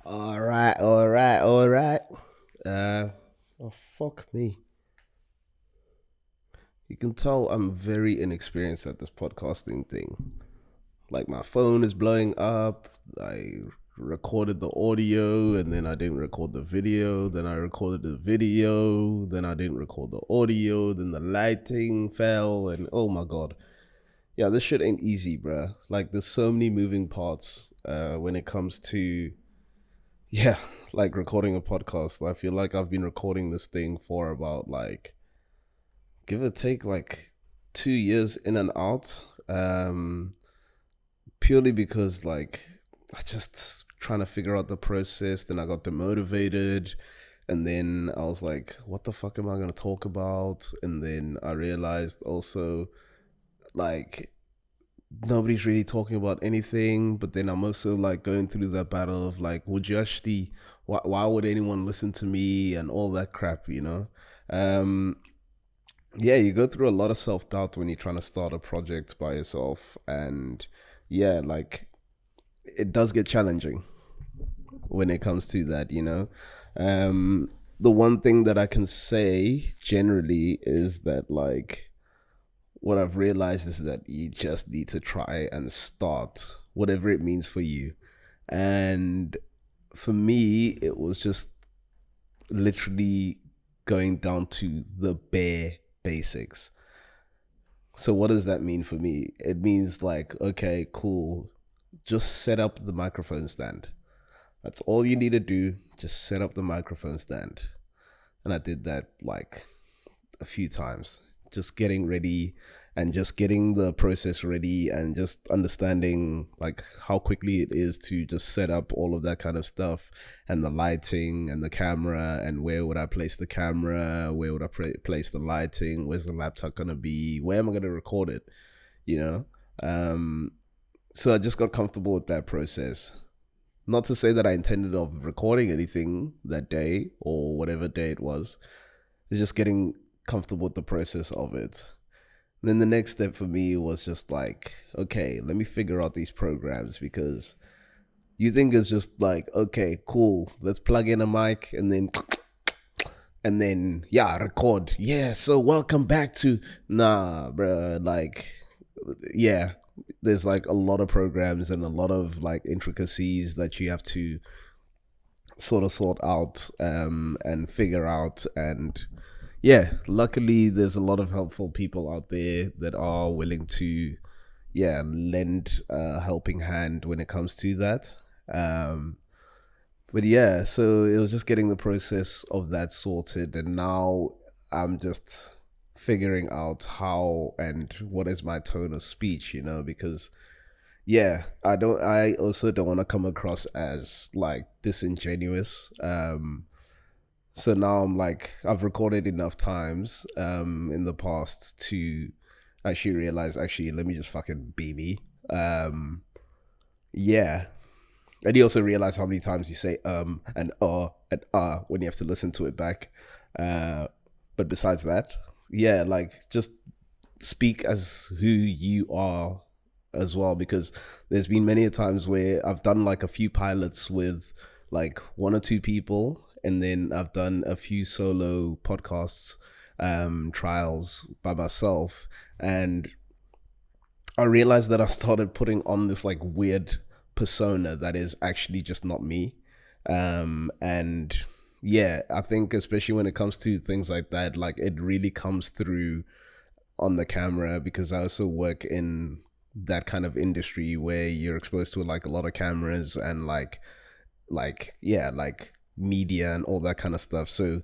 All right. Oh, fuck me. You can tell I'm very inexperienced at this podcasting thing. Like, my phone is blowing up. I recorded the audio and then I didn't record the video. Then I recorded the video. Then I didn't record the audio. Then the lighting fell. And oh my God. Yeah, this shit ain't easy, bruh. Like, there's so many moving parts when it comes to, yeah, like recording a podcast. I feel like I've been recording this thing for about, like, give or take, like 2 years in and out. Purely because, like, I just trying to figure out the process. Then I got demotivated. And then I was like, what the fuck am I going to talk about? And then I realized also, like, nobody's really talking about anything. But then I'm also like going through that battle of like, would you actually, why would anyone listen to me and all that crap, you know? Yeah, you go through a lot of self-doubt when you're trying to start a project by yourself. And yeah, like, it does get challenging when it comes to that, you know? The one thing that I can say generally is that, like, what I've realized is that you just need to try and start whatever it means for you. And for me, it was just literally going down to the bare basics. So what does that mean for me? It means, like, okay, cool. Just set up the microphone stand. That's all you need to do. Just set up the microphone stand. And I did that like a few times. Just getting ready and just getting the process ready and just understanding like how quickly it is to just set up all of that kind of stuff and the lighting and the camera and where would I place the camera, where would I place the lighting, where's the laptop gonna be, where am I gonna record it, you know? So I just got comfortable with that process. Not to say that I intended of recording anything that day or whatever day it was. It's just getting comfortable with the process of it. And then the next step for me was just like, okay, let me figure out these programs, because you think it's just like, okay, cool, let's plug in a mic and then yeah, record. Yeah, so welcome back to bro, like, yeah, there's like a lot of programs and a lot of like intricacies that you have to sort of sort out and figure out. And yeah, luckily there's a lot of helpful people out there that are willing to, yeah, lend a helping hand when it comes to that. But yeah, so it was just getting the process of that sorted, and now I'm just figuring out how and what is my tone of speech, you know, because yeah, I also don't want to come across as like disingenuous. So now I'm like, I've recorded enough times in the past to actually realize, actually, let me just fucking be me. Yeah. And you also realize how many times you say and when you have to listen to it back. But besides that, yeah, like, just speak as who you are as well, because there's been many a times where I've done like a few pilots with like one or two people, and then I've done a few solo podcasts trials by myself, and I realized that I started putting on this like weird persona that is actually just not me. And yeah, I think especially when it comes to things like that, like, it really comes through on the camera, because I also work in that kind of industry where you're exposed to like a lot of cameras and like yeah, like media and all that kind of stuff. So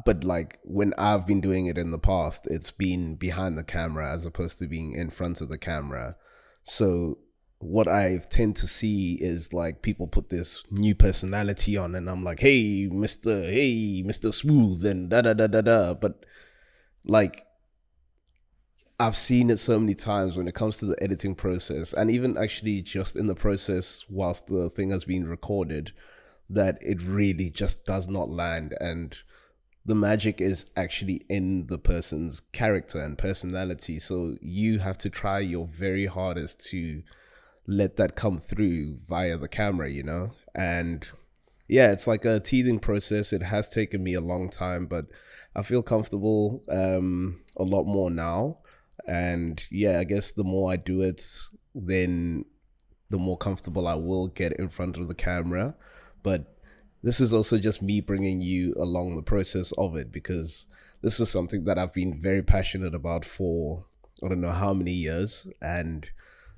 but like when I've been doing it in the past, it's been behind the camera as opposed to being in front of the camera. So what I tend to see is like people put this new personality on, and I'm like, hey Mr. Smooth and da da da da da. But like, I've seen it so many times when it comes to the editing process, and even actually just in the process whilst the thing has been recorded, that it really just does not land. And the magic is actually in the person's character and personality. So you have to try your very hardest to let that come through via the camera, And yeah, it's like a teething process. It has taken me a long time, but I feel comfortable a lot more now. And yeah, I guess the more I do it, then the more comfortable I will get in front of the camera. But this is also just me bringing you along the process of it, because this is something that I've been very passionate about for I don't know how many years. And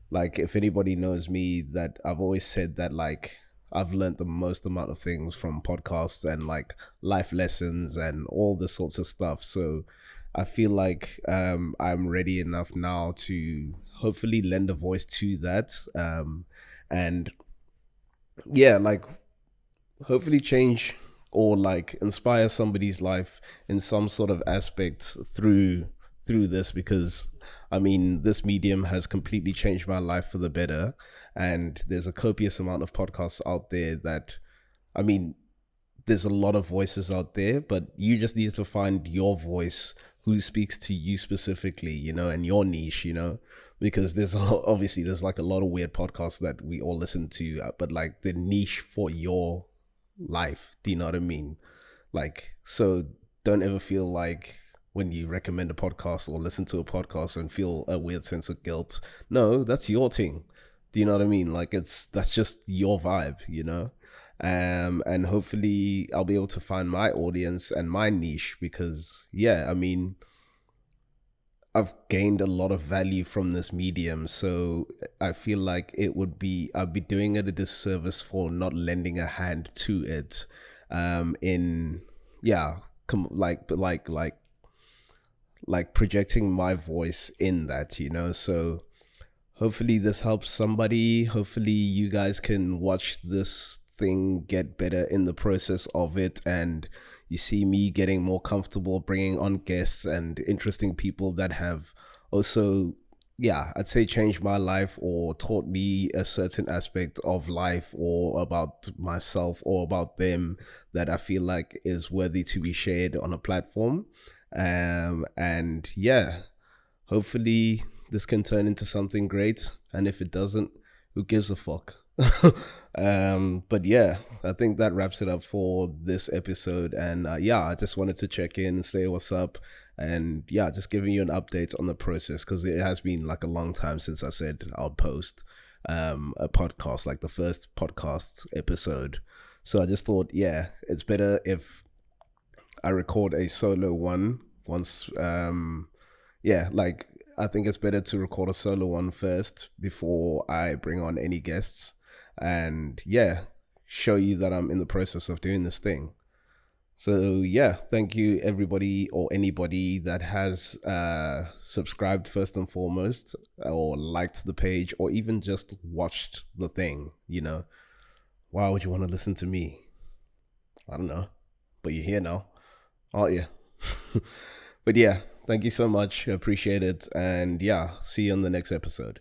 like, if anybody knows me, that I've always said that like I've learned the most amount of things from podcasts and like life lessons and all this sorts of stuff. So I feel like I'm ready enough now to hopefully lend a voice to that. And yeah, like hopefully change or like inspire somebody's life in some sort of aspect through this, because I mean, this medium has completely changed my life for the better. And there's a copious amount of podcasts out there that, I mean, there's a lot of voices out there, but you just need to find your voice who speaks to you specifically, and your niche, because there's obviously there's like a lot of weird podcasts that we all listen to, but like the niche for your life, do you know what I mean? Like, so don't ever feel like when you recommend a podcast or listen to a podcast and feel a weird sense of guilt. No, that's your thing. Do you know what I mean? Like, that's just your vibe, and hopefully I'll be able to find my audience and my niche, because yeah, I mean, I've gained a lot of value from this medium. So I feel like I'd be doing it a disservice for not lending a hand to it. In yeah, like projecting my voice in that, So hopefully this helps somebody. Hopefully you guys can watch this thing get better in the process of it, and you see me getting more comfortable bringing on guests and interesting people that have also, yeah, I'd say changed my life or taught me a certain aspect of life or about myself or about them that I feel like is worthy to be shared on a platform. And yeah, hopefully this can turn into something great. And if it doesn't, who gives a fuck? But yeah, I think that wraps it up for this episode. And yeah, I just wanted to check in and say what's up. And yeah, just giving you an update on the process, because it has been like a long time since I said I'll post a podcast, like the first podcast episode. So I just thought, yeah, it's better if I record a solo one once. Yeah, like I think it's better to record a solo one first before I bring on any guests, and yeah, show you that I'm in the process of doing this thing. So yeah, thank you everybody or anybody that has subscribed first and foremost, or liked the page, or even just watched the thing. Why would you want to listen to me? I don't know, but you're here now, aren't you? But yeah, thank you so much. I appreciate it. And yeah, see you on the next episode.